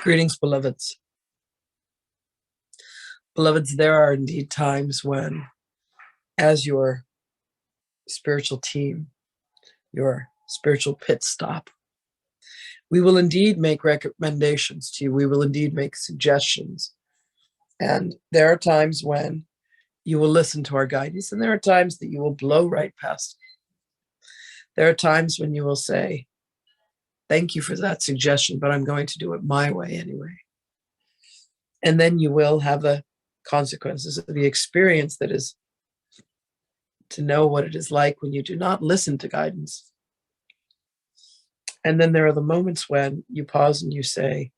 Greetings, beloveds. Beloveds, there are indeed times when, as your spiritual team, your spiritual pit stop, we will indeed make recommendations to you. We will indeed make suggestions. And there are times when you will listen to our guidance, and there are times that you will blow right past. There are times when you will say, thank you for that suggestion, but I'm going to do it my way anyway. And then you will have the consequences of the experience that is to know what it is like when you do not listen to guidance. And then there are the moments when you pause and you say,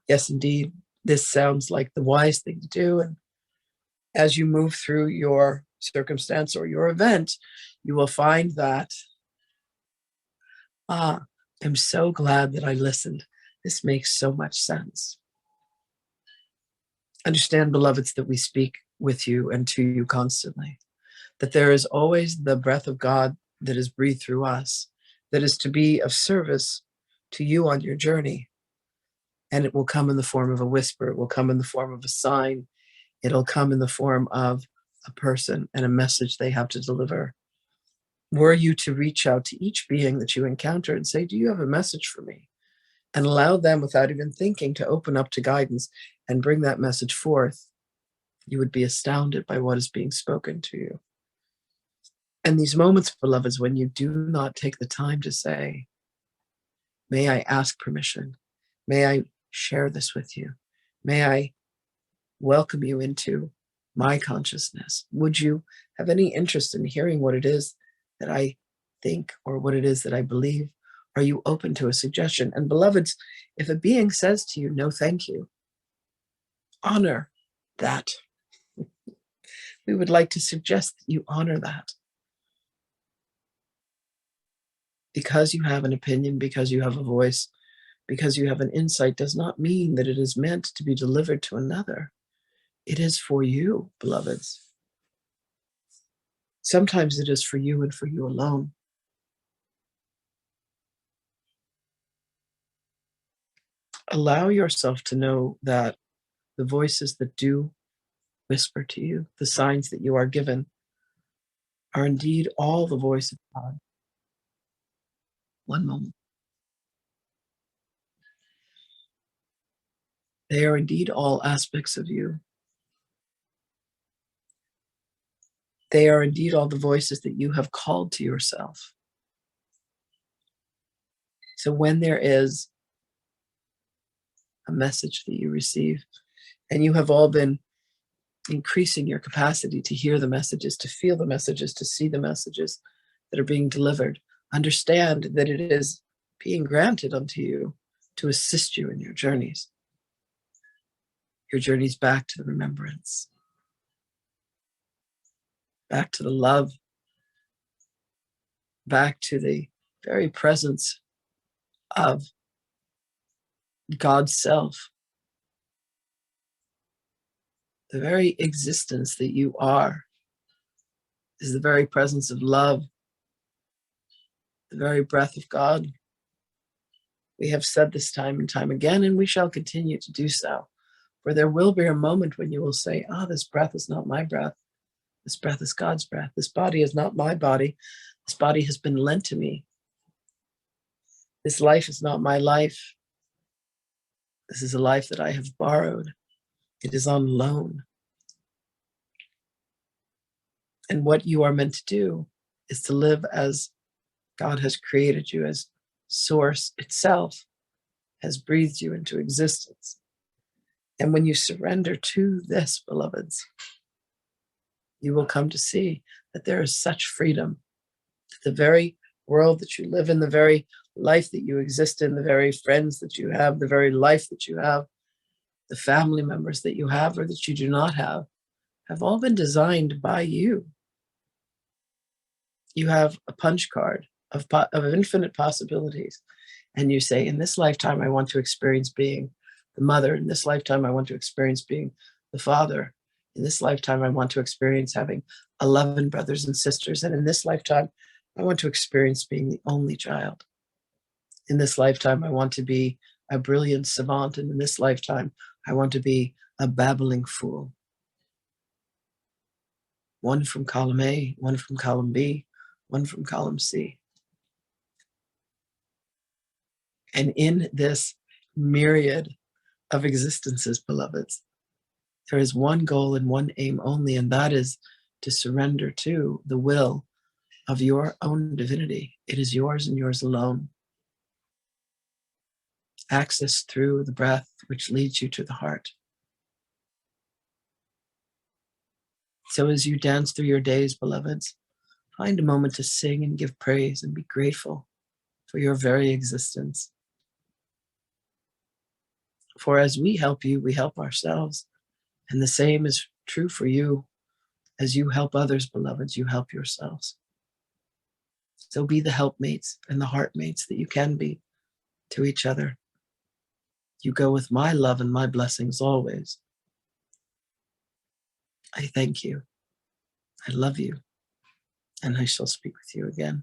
yes, indeed, this sounds like the wise thing to do. And as you move through your circumstance or your event, you will find that, I'm so glad that I listened. This makes so much sense. Understand, beloveds, that we speak with you and to you constantly, that there is always the breath of God that is breathed through us, that is to be of service to you on your journey. And it will come in the form of a whisper. It will come in the form of a sign. It'll come in the form of a person and a message they have to deliver. Were you to reach out to each being that you encounter and say, do you have a message for me? And allow them, without even thinking, to open up to guidance and bring that message forth, you would be astounded by what is being spoken to you. And these moments, beloveds, when you do not take the time to say, may I ask permission? May I share this with you? May I welcome you into my consciousness? Would you have any interest in hearing what it is that I think or what it is that I believe? Are you open to a suggestion? And beloveds, if a being says to you, no, thank you, honor that. We would like to suggest that you honor that. Because you have an opinion, because you have a voice, because you have an insight, does not mean that it is meant to be delivered to another. It is for you, beloveds. Sometimes it is for you and for you alone. Allow yourself to know that the voices that do whisper to you, the signs that you are given, are indeed all the voice of God. One moment. They are indeed all aspects of you. They are indeed all the voices that you have called to yourself. So when there is a message that you receive, and you have all been increasing your capacity to hear the messages, to feel the messages, to see the messages that are being delivered, understand that it is being granted unto you to assist you in your journeys back to the remembrance, back to the love, back to the very presence of God's self, the very existence that you are is the very presence of love, the very breath of God. We have said this time and time again, and we shall continue to do so. For there will be a moment when you will say, this breath is not my breath. This breath is God's breath. This body is not my body. This body has been lent to me. This life is not my life. This is a life that I have borrowed. It is on loan. And what you are meant to do is to live as God has created you, as Source itself has breathed you into existence. And when you surrender to this, beloveds, you will come to see that there is such freedom. The very world that you live in, the very life that you exist in, the very friends that you have, the very life that you have, the family members that you have or that you do not have all been designed by you. You have a punch card of infinite possibilities. And you say, in this lifetime, I want to experience being the mother. In this lifetime, I want to experience being the father. In this lifetime, I want to experience having 11 brothers and sisters. And in this lifetime, I want to experience being the only child. In this lifetime, I want to be a brilliant savant, and in this lifetime, I want to be a babbling fool. One from column A, one from column B, one from column C. And in this myriad of existences, beloveds, there is one goal and one aim only, and that is to surrender to the will of your own divinity. It is yours and yours alone. Access through the breath, which leads you to the heart. So as you dance through your days, beloveds, find a moment to sing and give praise and be grateful for your very existence. For as we help you, we help ourselves. And the same is true for you. As you help others, beloveds, you help yourselves. So be the helpmates and the heartmates that you can be to each other. You go with my love and my blessings always. I thank you. I love you. And I shall speak with you again.